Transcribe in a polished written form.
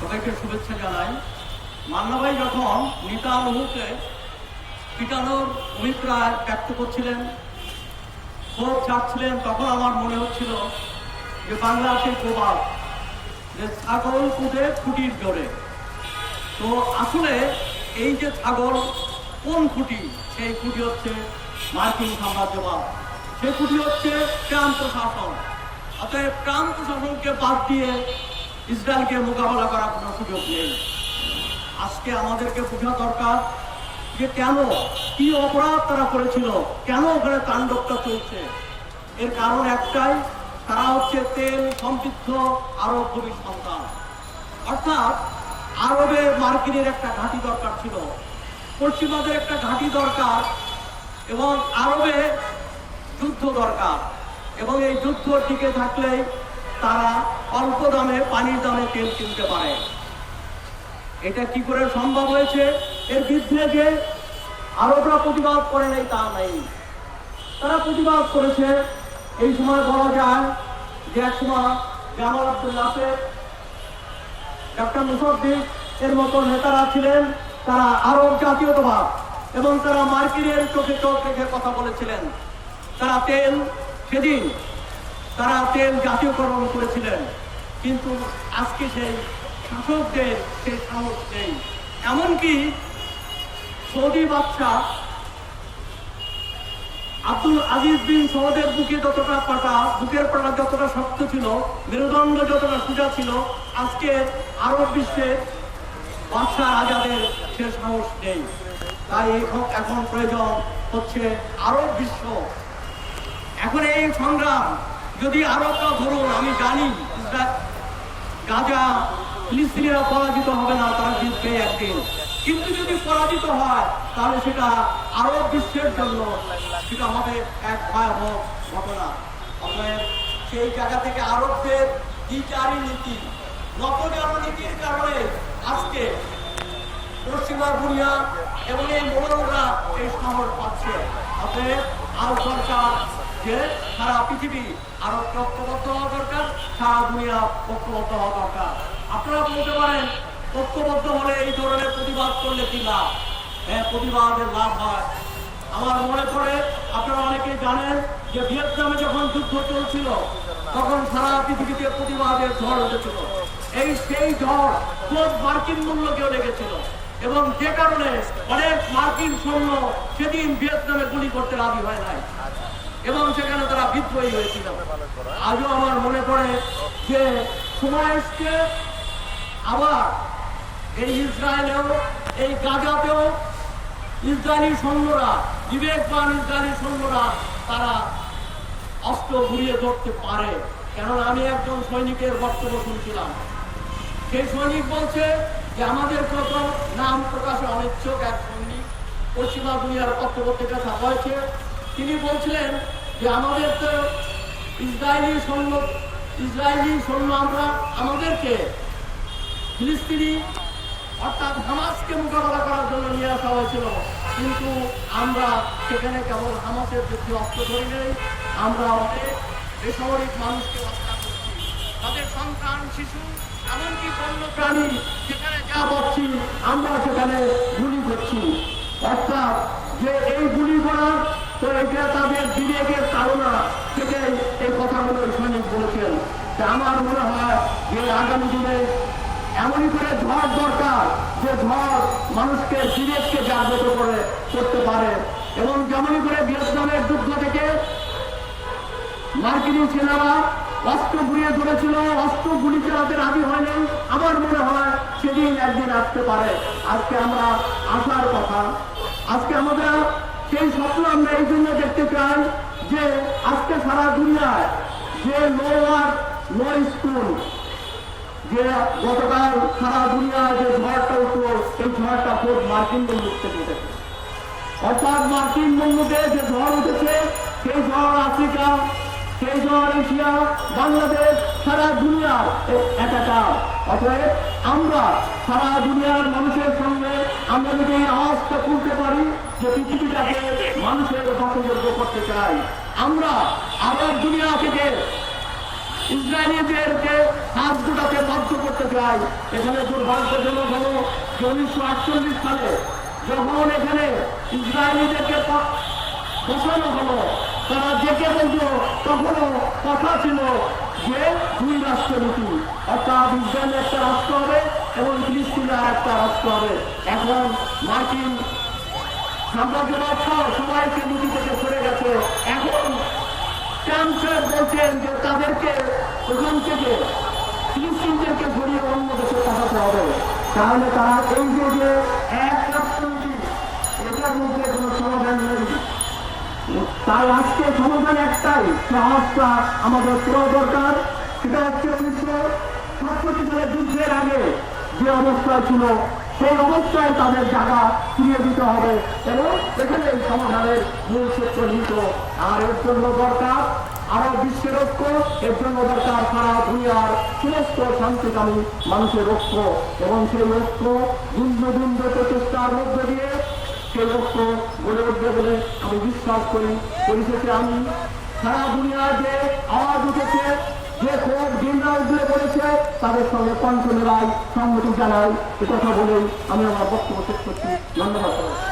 সবাইকে শুভেচ্ছা জানাই। মান্না ভাই যখন নেতানুকে পিটানোর অভিপ্রায় ব্যক্ত করছিলেন, ক্ষোভ ছাড়ছিলেন, তখন আমার মনে হচ্ছিল যে বাংলা সেই প্রবাদ যে ছাগল কুদে খুঁটির জোরে। তো আসলে এই যে ছাগল কোন খুঁটি, সেই খুঁটি হচ্ছে মার্কিন সাম্রাজ্যবাদ, সেই খুঁটি হচ্ছে ট্রাম্প প্রশাসন। অতএব ট্রাম্প প্রশাসনকে বাদ দিয়ে ইসরায়েলকে মোকাবেলা করার কোনো সুযোগ নেই। আজকে আমাদেরকে বোঝা দরকার যে কেন, কি অপরাধ তারা করেছিল, কেন ওখানে তাণ্ডবটা চলছে। এর কারণ একটাই, তারা হচ্ছে তেল সমৃদ্ধ আরব ভূমির সন্তান। অর্থাৎ আরবে মার্কিনের একটা ঘাঁটি দরকার ছিল, পশ্চিমাদের একটা ঘাঁটি দরকার, এবং আরবে যুদ্ধ দরকার। এবং এই যুদ্ধ টিকে থাকলেই তারা অল্প দামে, পানির দামে তেল কিনতে পারে। এটা কি করে সম্ভব হয়েছে? এর বিরুদ্ধে যে আরবরা প্রতিবাদ করে নাই তা নাই, তারা প্রতিবাদ করেছে। এই সময় বলা যায় যে এক সময় জামাল আব্দুল নাসের, ডক্টর মুসাদ্দিক এর মতো নেতারা ছিলেন, তারা আরব জাতীয়তাবাদ এবং তারা মার্কিনের চোখে চোখ রেখে কথা বলেছিলেন। তারা তেল, সেদিন তারা তেল জাতীয়করণ করেছিলেন, কিন্তু আজকে সেই শাসকদের সেই সাহস নেই। এমনকি সৌদি বাদশাহ আব্দুল আজিজ বিন সৌদের বুকে যতটা পাটা, বুকের পাটা যতটা শক্ত ছিল, মেরুদণ্ড যতটা সোজা ছিল, আজকে আরব বিশ্বের বাদশাহ রাজাদের সে সাহস নেই। তাই এখন প্রয়োজন হচ্ছে আরব বিশ্ব। এখন এই সংগ্রাম যদি আরবরা, ধরুন আমি জানি গাজা ফিলিস্তিনিরা পরাজিত হবে না, তারা জিতবে একদিন, কিন্তু যদি পরাজিত হয় তাহলে সেটা আরব বিশ্বের জন্য সেটা হবে এক ভয়াবহ ঘটনা। অতএব সেই জায়গা থেকে আরবদের দ্বিচারী নীতি, নতজানু নীতির কারণে আজকে পশ্চিমা দুনিয়া এবং এই মোড়লরা এই শহর পাচ্ছে। অতএব আরব সরকার যে সারা পৃথিবী আরো ঐক্যবদ্ধ হওয়া দরকার, সারা দুনিয়া ঐক্যবদ্ধ হওয়া দরকার। আপনারা বলতে পারেন ঐক্যবদ্ধ হলে এই ধরনের প্রতিবাদ করলে কি লাভ? হ্যাঁ, প্রতিবাদের লাভ হয়। আমার মনে পড়ে, আপনারা অনেকেই জানেন যে ভিয়েতনামে যখন যুদ্ধ চলছিল তখন সারা পৃথিবীতে প্রতিবাদের ঝড় উঠেছিল। সেই ঝড় খোদ মার্কিন মূল্যকেও লেগেছিল, এবং যে কারণে অনেক মার্কিন সৈন্য সেদিন ভিয়েতনামে গুলি করতে রাজি হয় নাই, এবং সেখানে তারা বিদ্রোহী হয়েছিল। আজও আমার মনে পড়ে যে সময় এসছে আবার এই ইসরায়েলেও, এই গাজাতেও ইসরায়েলি সৈন্যরা, বিবেকবান ইসরায়েলি সৈন্যরা তারা অস্ত্র ঘুরিয়ে ধরতে পারে। কেননা আমি একজন সৈনিকের বক্তব্য শুনছিলাম, সেই সৈনিক বলছে যে আমাদের কত নাম প্রকাশে অনিচ্ছুক এক সৈনিক, পশ্চিমা দুনিয়ার পত্রপত্রিকা ছাপা হয়েছে, তিনি বলছিলেন যে আমাদের তো ইসরায়েলি সৈন্য আমরা, আমাদেরকে ফিলিস্তিনি অর্থাৎ হামাসকে মোকাবেলা করার জন্য নিয়ে আসা হয়েছিল, কিন্তু আমরা সেখানে কেবল হামাসের যুদ্ধে অস্ত্র ধরে নেই, আমরা অনেক বেসামরিক মানুষকে হত্যা করছি, তাদের সন্তান, শিশু, এমনকি বন্য প্রাণী যেখানে যা পাচ্ছি আমরা সেখানে গুলি করছি। অর্থাৎ যে এই গুলি করার, তো এটা তাদের বিবেকের তাড়না থেকে এই কথাগুলো সৈনিক বলেছেন। আমার মনে হয় যে আগামী দিনে এমনই করে ঝড় দরকার, যে ঝড় মানুষকে বিবেককে জাগ্রত করতে পারে। এবং যেমনই করে ভিয়েতনামের যুদ্ধ থেকে মার্কিনী সেনারা অস্ত্র ঘুরিয়ে ধরেছিল, অস্ত্র গুলি চালাতে রাজি হয়নি, আমার মনে হয় সেদিন একদিন আসতে পারে। আজকে আমরা আসার কথা, আজকে আমরা সেই স্বপ্ন আমরা এই জন্য দেখতে চাই যে আজকে সারা দুনিয়ায় যে নো ওয়ার্ক নো স্কুল, যে গতকাল সারা দুনিয়ায় যে ঝড়টা উঠল, এই ঝড়টা খুব মার্কিন মুল্লুক থেকে উঠেছে। অর্থাৎ মার্কিন মুল্লুকে যে ঝড় উঠেছে, সেই ঝড় আফ্রিকা, সেই ঝড় এশিয়া, বাংলাদেশ, সারা দুনিয়ার একাকার। অতএব আমরা সারা দুনিয়ার মানুষের সঙ্গে আমরা যদি এই আওয়াজটা তুলতে পারি যে পৃথিবীটাকে মানুষের বাসযোগ্য করতে চাই, আমরা আবার দুনিয়া থেকে ইসরায়েলিদেরকে হাত দুটাকে বাধ্য করতে চাই চাই। এখানে দুর্ভাগ্যজনক হলো যে 1948 সালে যখন এখানে ইসরায়েলিদেরকে বসানো হলো, তারা ডেকে বলতো, তখনও কথা ছিল যে 2 রাষ্ট্রনীতি, অর্থাৎ ইসরায়েল একটা রাষ্ট্র হবে এবং ফিলিস্তিনের একটা রাষ্ট্র হবে। এখন মার্কিন সাম্রাজ্যবাদ সবাইকে নীতি থেকে সরে গেছে। এখন ট্রাম্প সাহেব বলছেন যে তাদেরকে ওখান থেকে ফিলিস্তিনদেরকে সরিয়ে অন্য দেশে পাঠাতে হবে, তাহলে তারা এই যে এক রাষ্ট্রনীতি, এটার মধ্যে কোনো সমাধান নেই। তাই আজকে সমাধান একটাই, সাহসটা আমাদের পুরো দরকার। সেটা হচ্ছে 1967 সালের যুদ্ধের আগে যে অবস্থায় ছিল সেই অবস্থায় তাদের জায়গা ফিরিয়ে দিতে হবে এবং এখানে এই সমাধানের মূল সূত্র নিহিত। আর এর জন্য দরকার আরো বিশ্বের ঐক্য, এর জন্য দরকার সারা দুনিয়ার সমস্ত শান্তিকামী মানুষের ঐক্য, এবং সেই ঐক্য ভিন্ন ভিন্ন প্রচেষ্টার মধ্য দিয়ে সেই ঐক্য গড়ে উঠবে বলে আমি বিশ্বাস করি। পরিশেষে আমি সারা দুনিয়ার যে আওয়াজ উঠেছে, যে ক্ষোভ দিনরা উঠে পড়েছে, তাদের সঙ্গে কণ্ঠ মেলায় সংহতি জানাই, এ কথা বলেই আমি আমার বক্তব্য শেষ করছি। ধন্যবাদ।